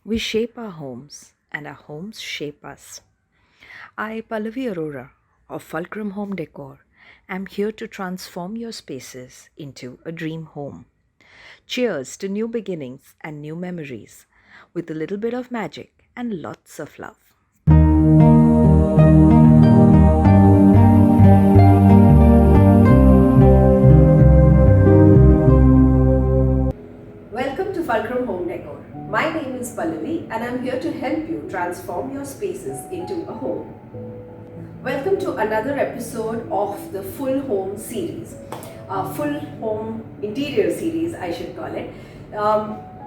We shape our homes, and our homes shape us. I, Pallavi Arora of Fulcrum Homedecor, am here to transform your spaces into a dream home. Cheers to new beginnings and new memories, with a little bit of magic and lots of love. Welcome to Fulcrum Home Decor. My name is Pallavi and I'm here to help you transform your spaces into a home. Welcome to another episode of the Full Home series, Full Home Interior series, I should call it.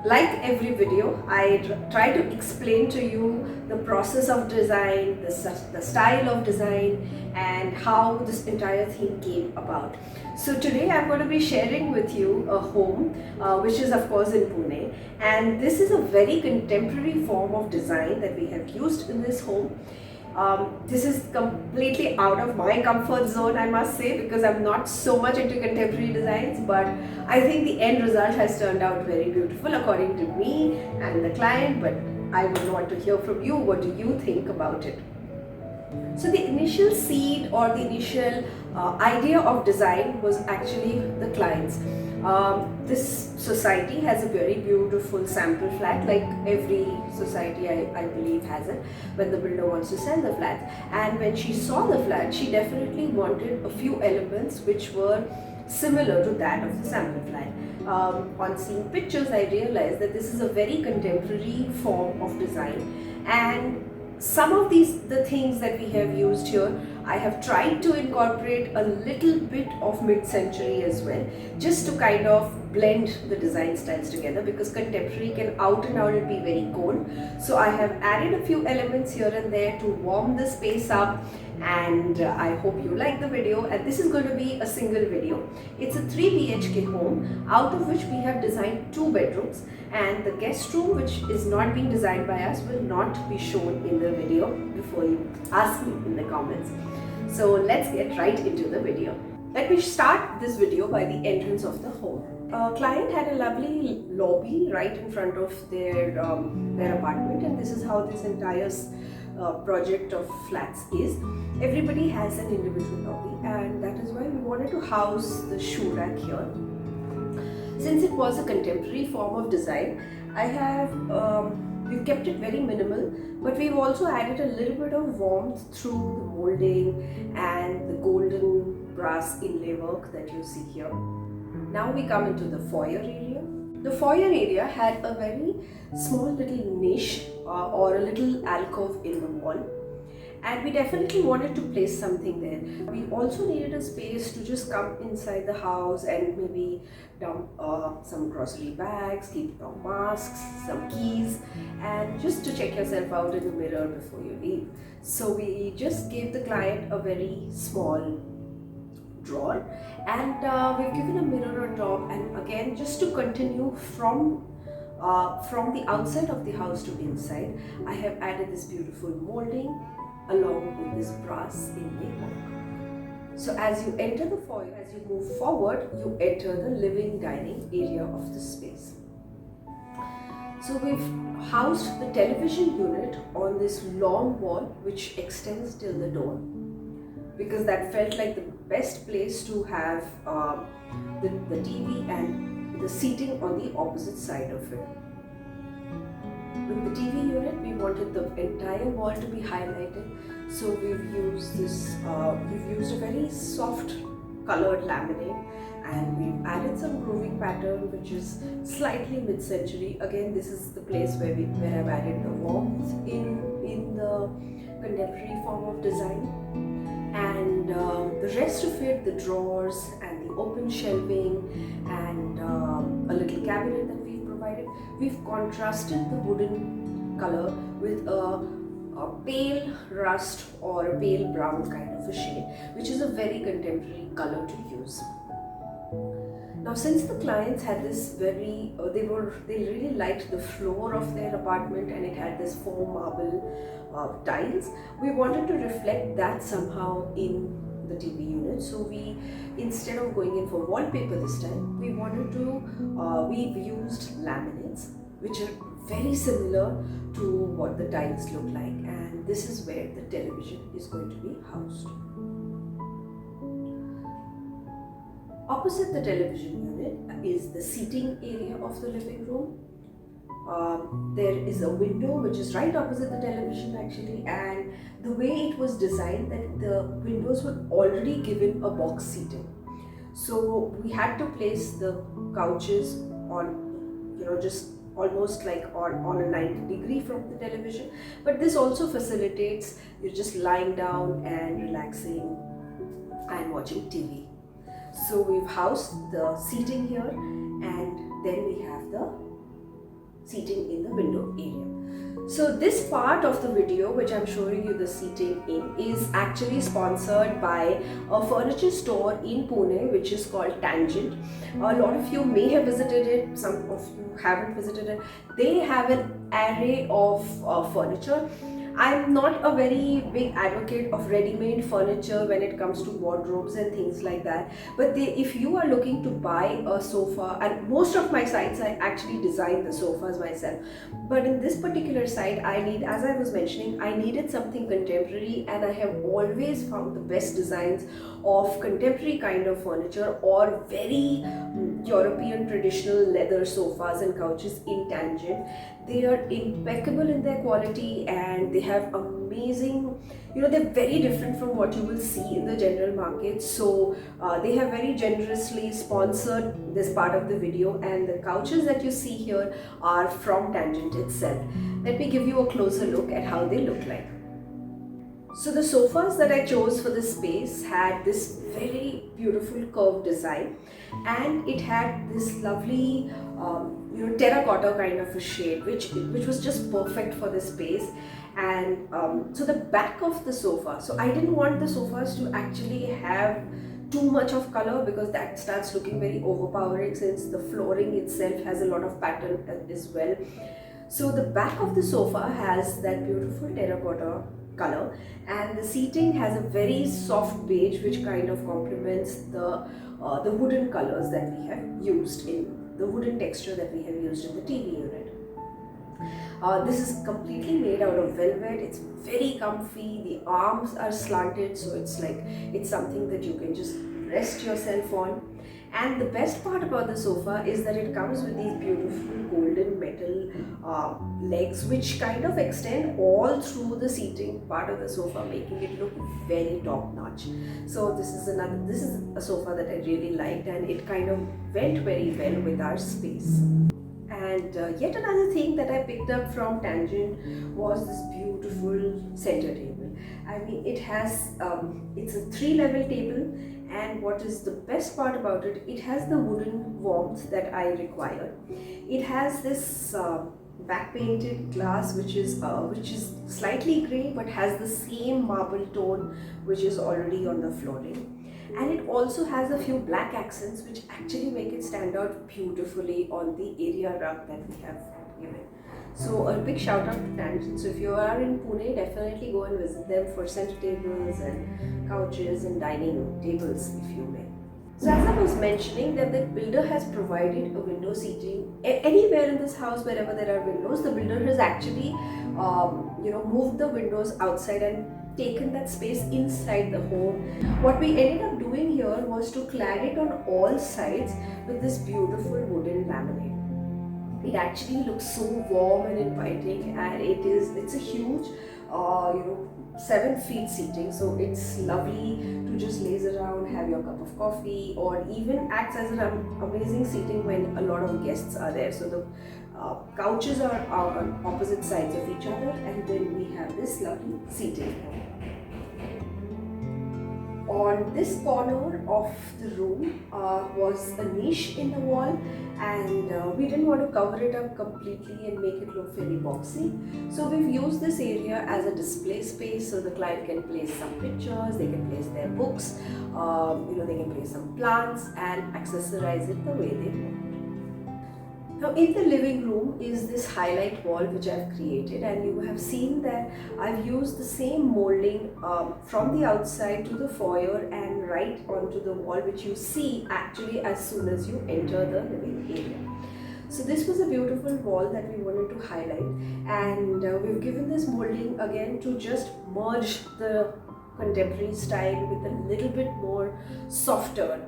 Like every video, I try to explain to you the process of design, the style of design, and how this entire theme came about. So today I'm going to be sharing with you a home which is of course in Pune, and this is a very contemporary form of design that we have used in this home. This is completely out of my comfort zone, I must say, because I'm not so much into contemporary designs, but I think the end result has turned out very beautiful according to me and the client. But I would want to hear from you. What do you think about it? So the initial seed or the initial idea of design was actually the client's. This society has a very beautiful sample flat, like every society I believe has it, when the builder wants to sell the flat. And when she saw the flat, she definitely wanted a few elements which were similar to that of the sample flat. On seeing pictures, I realized that this is a very contemporary form of design, and some of the things that we have used here, I have tried to incorporate a little bit of mid-century as well, just to kind of blend the design styles together, because contemporary can out and out be very cold. So I have added a few elements here and there to warm the space up, and I hope you like the video. And this is going to be a single video. It's a 3 BHK home, out of which we have designed 2 bedrooms, and the guest room, which is not being designed by us, will not be shown in the video before you ask me in the comments. So let's get right into the video. Let me start this video by the entrance of the home. Client had a lovely lobby right in front of their apartment, and this is how this entire project of flats is. Everybody has an individual lobby, and that is why we wanted to house the shoe rack here. Since it was a contemporary form of design, we've kept it very minimal, but we've also added a little bit of warmth through the molding and the golden brass inlay work that you see here. Now we come into the foyer area. The foyer area had a very small little niche or a little alcove in the wall, and we definitely wanted to place something there. We also needed a space to just come inside the house and maybe dump some grocery bags, keep your masks, some keys, and just to check yourself out in the mirror before you leave. So we just gave the client a very small drawer, and we've given a mirror on top. And again, just to continue from the outside of the house to inside, I have added this beautiful molding along with this brass inlay work. So as you enter the foyer, as you move forward, you enter the living dining area of the space. So we've housed the television unit on this long wall which extends till the door, because that felt like the best place to have the TV and the seating on the opposite side of it. With the TV unit, we wanted the entire wall to be highlighted, so we've used a very soft colored laminate, and we've added some grooving pattern which is slightly mid-century. Again, this is the place where I've added the warmth in the contemporary form of design, and the rest of it, the drawers and the open shelving and a little cabinet that we've provided, we've contrasted the wooden color with a pale rust or a pale brown kind of a shade, which is a very contemporary color to use. Now, since the clients had this they really liked the floor of their apartment, and it had this foam marble tiles, we wanted to reflect that somehow in the TV unit. So we, instead of going in for wallpaper this time, we've used laminates which are very similar to what the tiles look like, and this is where the television is going to be housed. Opposite the television unit is the seating area of the living room. There is a window which is right opposite the television actually, and the way it was designed that the windows were already given a box seating. So we had to place the couches on, just almost like on a 90-degree from the television. But this also facilitates you just lying down and relaxing and watching TV. So we've housed the seating here, and then we have the seating in the window area. So this part of the video which I'm showing you the seating in is actually sponsored by a furniture store in Pune which is called Tangent. A lot of you may have visited it, some of you haven't visited it. They have an array of furniture. I'm not a very big advocate of ready-made furniture when it comes to wardrobes and things like that. But if you are looking to buy a sofa, and most of my sites I actually design the sofas myself. But in this particular site, as I was mentioning, I needed something contemporary, and I have always found the best designs of contemporary kind of furniture or very European traditional leather sofas and couches in Tangent. They are impeccable in their quality, and they have amazing, they're very different from what you will see in the general market. So they have very generously sponsored this part of the video, and the couches that you see here are from Tangent itself. Let me give you a closer look at how they look like. So the sofas that I chose for this space had this very beautiful curved design, and it had this lovely terracotta kind of a shade which was just perfect for this space. And so the back of the sofa, so I didn't want the sofas to actually have too much of color because that starts looking very overpowering, since the flooring itself has a lot of pattern as well. So the back of the sofa has that beautiful terracotta color, and the seating has a very soft beige which kind of complements the wooden colors that we have used in the wooden texture that we have used in the TV unit. This is completely made out of velvet. It's very comfy. The arms are slanted, so it's something that you can just rest yourself on. And the best part about the sofa is that it comes with these beautiful golden metal legs which kind of extend all through the seating part of the sofa, making it look very top notch. So this is a sofa that I really liked, and it kind of went very well with our space. And yet another thing that I picked up from Tangent was this beautiful center table. I mean, it's a 3-level table, and what is the best part about it, it has the wooden warmth that I require. It has this back painted glass which is slightly grey but has the same marble tone which is already on the flooring. And it also has a few black accents which actually make it stand out beautifully on the area rug that we have given. So a big shout out to Tangent. So if you are in Pune, definitely go and visit them for center tables and couches and dining tables, if you may. So as I was mentioning, that the builder has provided a window seating anywhere in this house. Wherever there are windows, the builder has actually moved the windows outside and taken that space inside the home. What we ended up doing here was to clad it on all sides with this beautiful wooden laminate. It actually looks so warm and inviting, and it's a huge 7 feet seating, so it's lovely to just laze around, have your cup of coffee, or even acts as an amazing seating when a lot of guests are there. So the couches are on opposite sides of each other, and then we have this lovely seating. On this corner of the room was a niche in the wall, and we didn't want to cover it up completely and make it look very boxy. So we've used this area as a display space, so the client can place some pictures, they can place their books, they can place some plants and accessorize it the way they want. Now in the living room is this highlight wall which I've created, and you have seen that I've used the same molding from the outside to the foyer and right onto the wall, which you see actually as soon as you enter the living area. So this was a beautiful wall that we wanted to highlight, and we've given this molding again to just merge the contemporary style with a little bit more softer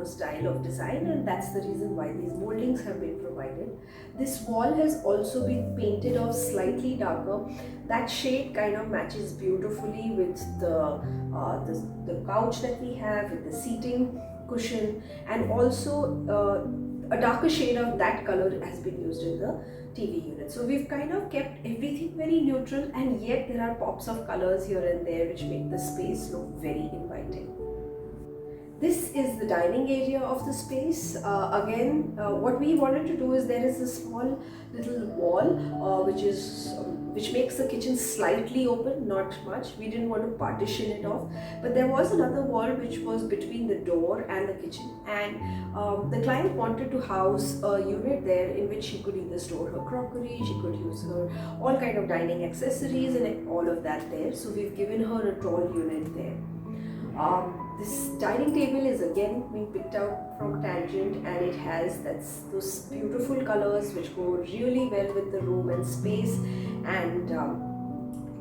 style of design, and that's the reason why these moldings have been provided. This wall has also been painted of slightly darker. That shade kind of matches beautifully with the couch that we have, with the seating cushion, and also a darker shade of that color has been used in the TV unit. So we've kind of kept everything very neutral, and yet there are pops of colors here and there which make the space look very inviting. This is the dining area of the space. What we wanted to do is there is a small little wall which makes the kitchen slightly open, not much. We didn't want to partition it off, but there was another wall which was between the door and the kitchen, and the client wanted to house a unit there in which she could either store her crockery, she could use her all kind of dining accessories and all of that there. So we've given her a tall unit there. This dining table is again being picked out from Tangent, and it has those beautiful colors which go really well with the room and space, and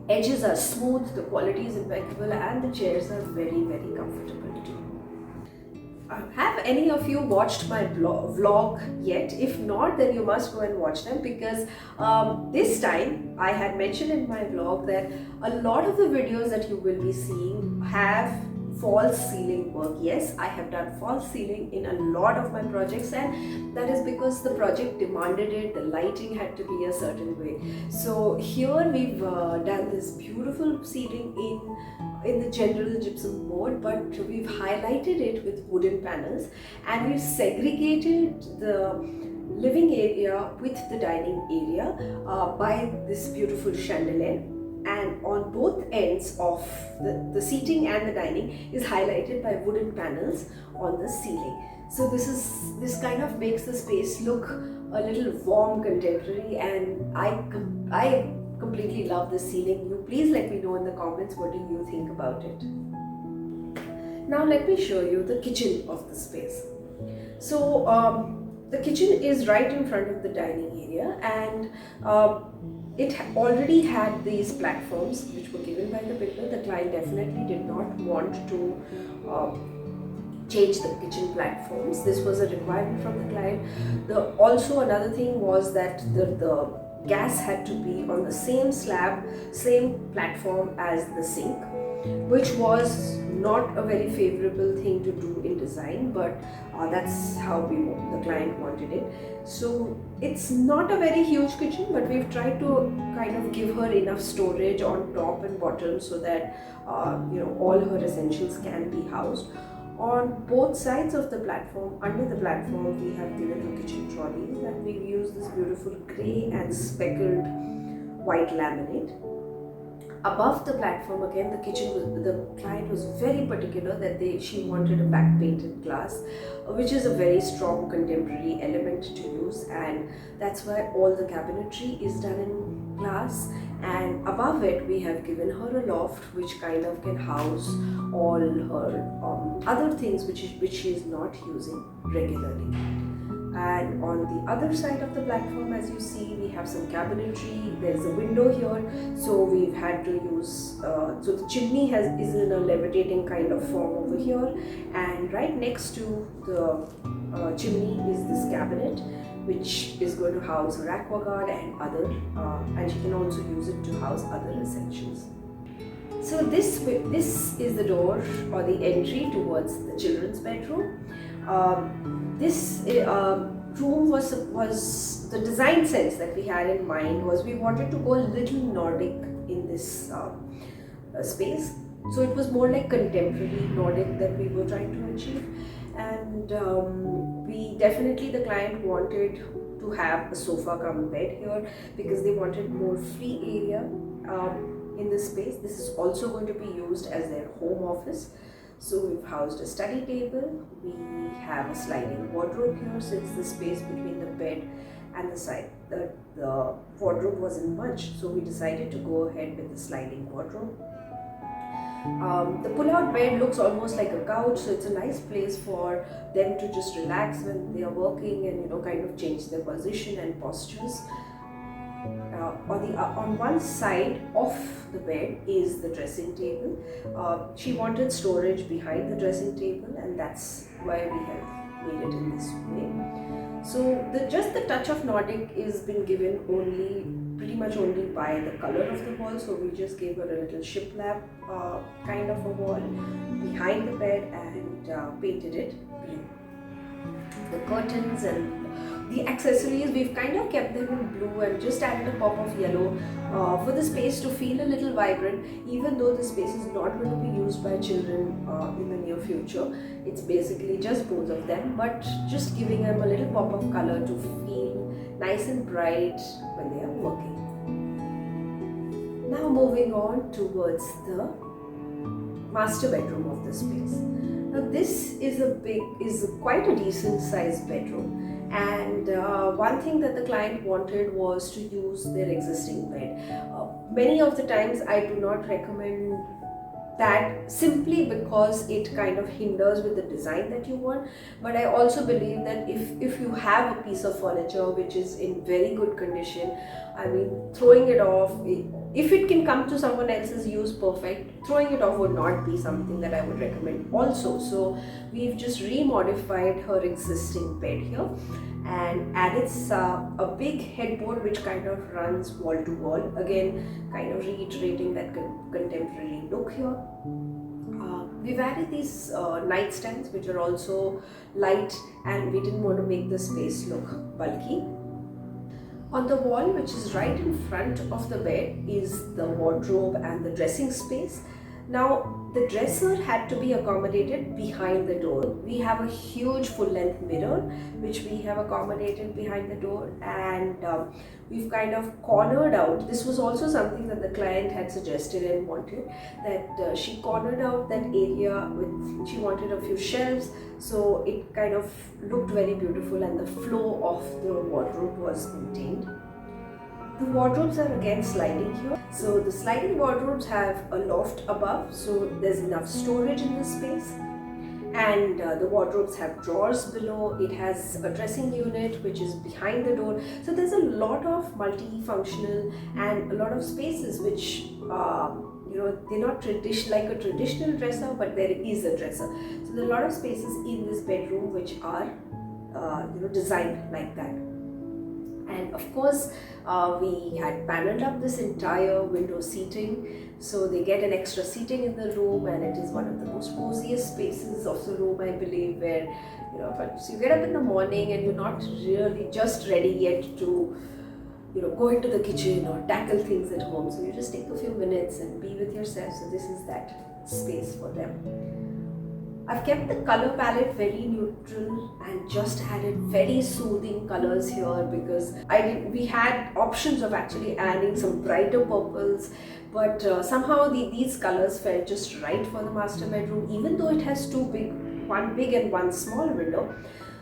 edges are smooth, the quality is impeccable, and the chairs are very, very comfortable too. Have any of you watched my vlog yet? If not, then you must go and watch them, because this time I had mentioned in my vlog that a lot of the videos that you will be seeing have false ceiling work. Yes, I have done false ceiling in a lot of my projects, and that is because the project demanded it. The lighting had to be a certain way. So here we've done this beautiful ceiling in the general gypsum board, but we've highlighted it with wooden panels, and we've segregated the living area with the dining area by this beautiful chandelier, and on both ends of the seating and the dining is highlighted by wooden panels on the ceiling. So this kind of makes the space look a little warm, contemporary, and I completely love the ceiling. You please let me know in the comments what do you think about it. Now let me show you the kitchen of the space. So the kitchen is right in front of the dining area, and it already had these platforms which were given by the builder. The client definitely did not want to change the kitchen platforms. This was a requirement from the client. Also another thing was that the gas had to be on the same slab, same platform as the sink, which was not a very favorable thing to do in design, but that's how the client wanted it. So it's not a very huge kitchen, but we've tried to kind of give her enough storage on top and bottom so that all her essentials can be housed. On both sides of the platform, under the platform, we have given her kitchen trolleys, and we've used this beautiful grey and speckled white laminate. Above the platform, again, the client was very particular that she wanted a back painted glass, which is a very strong contemporary element to use, and that's why all the cabinetry is done in glass. And above it, we have given her a loft which kind of can house all her other things which she is not using regularly. And on the other side of the platform, as you see, we have some cabinetry. There's a window here, so we've had to use so the chimney is in a levitating kind of form over here, and right next to the chimney is this cabinet which is going to house her aquaguard and other and she can also use it to house other essentials. So this is the door or the entry towards the children's bedroom. This room was the design sense that we had in mind was we wanted to go a little Nordic in this space. So it was more like contemporary Nordic that we were trying to achieve, and the client wanted to have a sofa come bed here because they wanted more free area in this space. This is also going to be used as their home office. So we've housed a study table, we have a sliding wardrobe here since the space between the bed and the side, the wardrobe wasn't much, so we decided to go ahead with the sliding wardrobe. The pull-out bed looks almost like a couch, so it's a nice place for them to just relax when they are working and kind of change their position and postures. On one side of the bed is the dressing table. She wanted storage behind the dressing table, and that's why we have made it in this way. So just the touch of Nordic is been given pretty much only by the color of the wall. So we just gave her a little shiplap kind of a wall behind the bed and painted it blue. The curtains and the accessories, we've kind of kept them in blue and just added a pop of yellow for the space to feel a little vibrant, even though the space is not going to be used by children in the near future. It's basically just both of them, but just giving them a little pop of color to feel nice and bright when they are working. Now moving on towards the master bedroom of the space. Now this is quite a decent sized bedroom. And one thing that the client wanted was to use their existing bed. Many of the times I do not recommend that, simply because it kind of hinders with the design that you want. But I also believe that if you have a piece of furniture which is in very good condition, I mean, throwing it off, if it can come to someone else's use, perfect. Throwing it off would not be something that I would recommend also. So we've just remodified her existing bed here and added a big headboard which kind of runs wall to wall, again kind of reiterating that contemporary look here. We've added these nightstands which are also light, and we didn't want to make the space look bulky. On the wall, which is right in front of the bed, is the wardrobe and the dressing space. Now, the dresser had to be accommodated behind the door. We have a huge full-length mirror which we have accommodated behind the door, and we've kind of cornered out. This was also something that the client had suggested and wanted, that she cornered out that area with, she wanted a few shelves, so it kind of looked very beautiful and the flow of the wardrobe was maintained. The wardrobes are again sliding here. So the sliding wardrobes have a loft above, so there's enough storage in this space. And the wardrobes have drawers below. It has a dressing unit which is behind the door. So there's a lot of multifunctional and a lot of spaces which they're not like a traditional dresser, but there is a dresser. So there are a lot of spaces in this bedroom which are designed like that. And of course, we had paneled up this entire window seating, so they get an extra seating in the room, and it is one of the most coziest spaces of the room, I believe, where so you get up in the morning and you're not really just ready yet to go into the kitchen or tackle things at home. So you just take a few minutes and be with yourself. So this is that space for them. I've kept the color palette very neutral and just added very soothing colors here, because we had options of actually adding some brighter purples, but somehow these colors felt just right for the master bedroom, even though it has one big and one small window.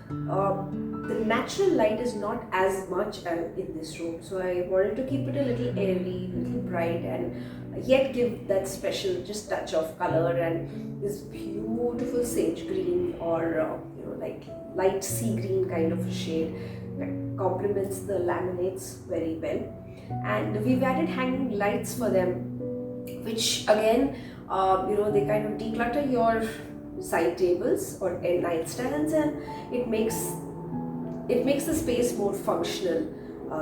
The natural light is not as much in this room, so I wanted to keep it a little airy, a little bright, and yet give that special just touch of color. And this beautiful sage green, or like light sea green kind of a shade that complements the laminates very well. And we've added hanging lights for them, which again they kind of declutter your side tables or nightstands, and it makes the space more functional,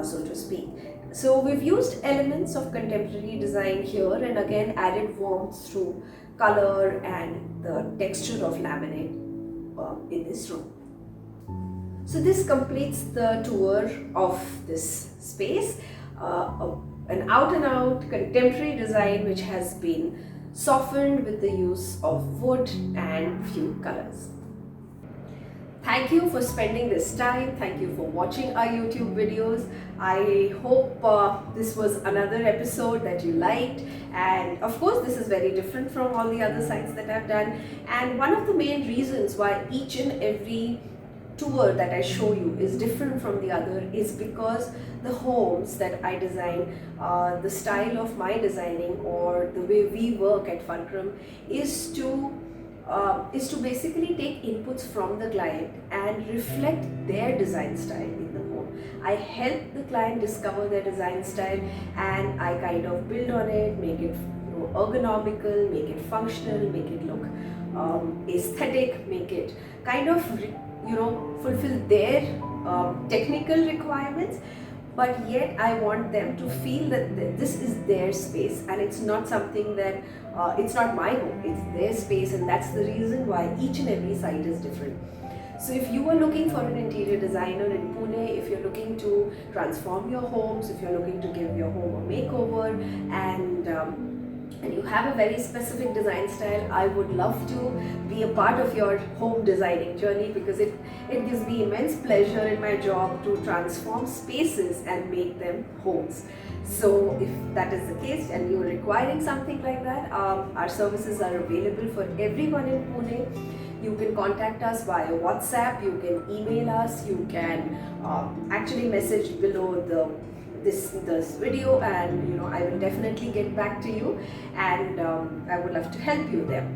so to speak. So we've used elements of contemporary design here, and again added warmth through color and the texture of laminate in this room. So this completes the tour of this space, an out and out contemporary design which has been softened with the use of wood and few colors. Thank you for spending this time. Thank you for watching our YouTube videos. I hope this was another episode that you liked. And of course, this is very different from all the other sites that I've done. And one of the main reasons why each and every tour that I show you is different from the other is because the homes that I design, the style of my designing or the way we work at Fulcrum is to basically take inputs from the client and reflect their design style in the home. I help the client discover their design style and I kind of build on it, make it ergonomical, make it functional, make it look aesthetic, make it kind of fulfill their technical requirements, but yet I want them to feel that this is their space and it's not something that it's not my home, it's their space, and that's the reason why each and every site is different. So if you are looking for an interior designer in Pune, if you're looking to transform your homes, if you're looking to give your home a makeover, and you have a very specific design style, I would love to be a part of your home designing journey, because it gives me immense pleasure in my job to transform spaces and make them homes. So if that is the case and you're requiring something like that, our services are available for everyone in Pune. You can contact us via WhatsApp, you can email us, you can actually message below this video, and I will definitely get back to you, and I would love to help you there.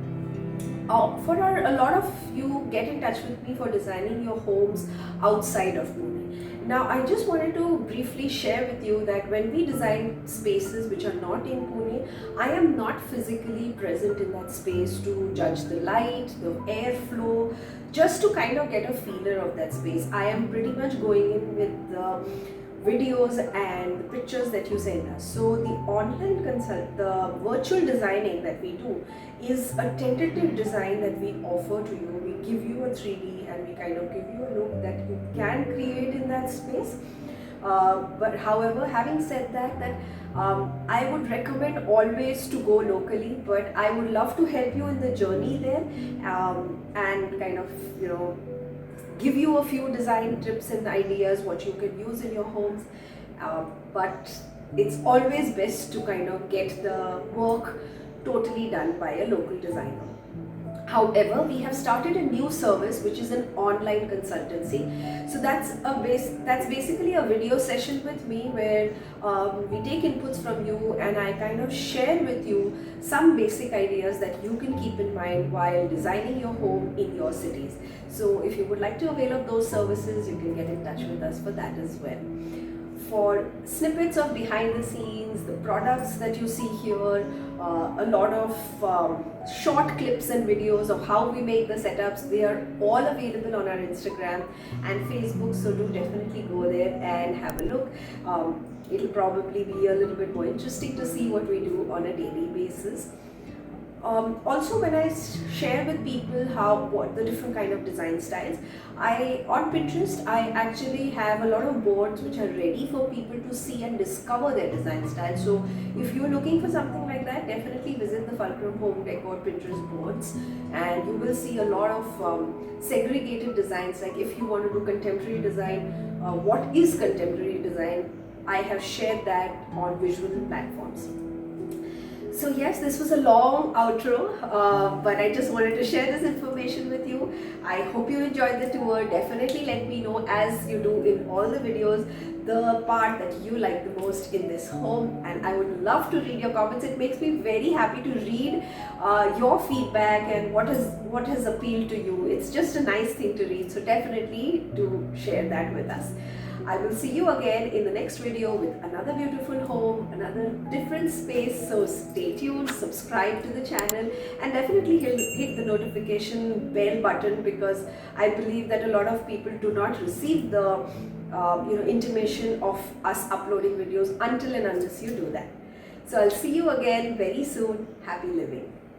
A lot of you get in touch with me for designing your homes outside of Pune. Now, I just wanted to briefly share with you that when we design spaces which are not in Pune, I am not physically present in that space to judge the light, the airflow, just to kind of get a feeler of that space. I am pretty much going in with the videos and the pictures that you send us. So the virtual designing that we do is a tentative design that we offer to you. We give you a 3D and we kind of give you a look that you can create in that space. But however, having said that I would recommend always to go locally, but I would love to help you in the journey there, and kind of give you a few design tips and ideas what you can use in your homes, but it's always best to kind of get the work totally done by a local designer. However, we have started a new service which is an online consultancy. So that's basically a video session with me where we take inputs from you and I kind of share with you some basic ideas that you can keep in mind while designing your home in your cities. So if you would like to avail of those services, you can get in touch with us for that as well. For snippets of behind the scenes, the products that you see here, a lot of short clips and videos of how we make the setups, they are all available on our Instagram and Facebook, so do definitely go there and have a look. It'll probably be a little bit more interesting to see what we do on a daily basis. Also, when I share with people what the different kind of design styles, on Pinterest I actually have a lot of boards which are ready for people to see and discover their design style. So if you're looking for something like that, definitely visit the Fulcrum Homedecor Pinterest boards and you will see a lot of segregated designs. Like if you want to do contemporary design, what is contemporary design, I have shared that on visual platforms. So yes, this was a long outro, but I just wanted to share this information with you. I hope you enjoyed the tour. Definitely let me know, as you do in all the videos, the part that you like the most in this home, and I would love to read your comments. It makes me very happy to read your feedback and what has appealed to you. It's just a nice thing to read, so definitely do share that with us. I will see you again in the next video with another beautiful home, another different space. So stay tuned, subscribe to the channel, and definitely hit the notification bell button, because I believe that a lot of people do not receive the intimation of us uploading videos until and unless you do that. So I'll see you again very soon. Happy living.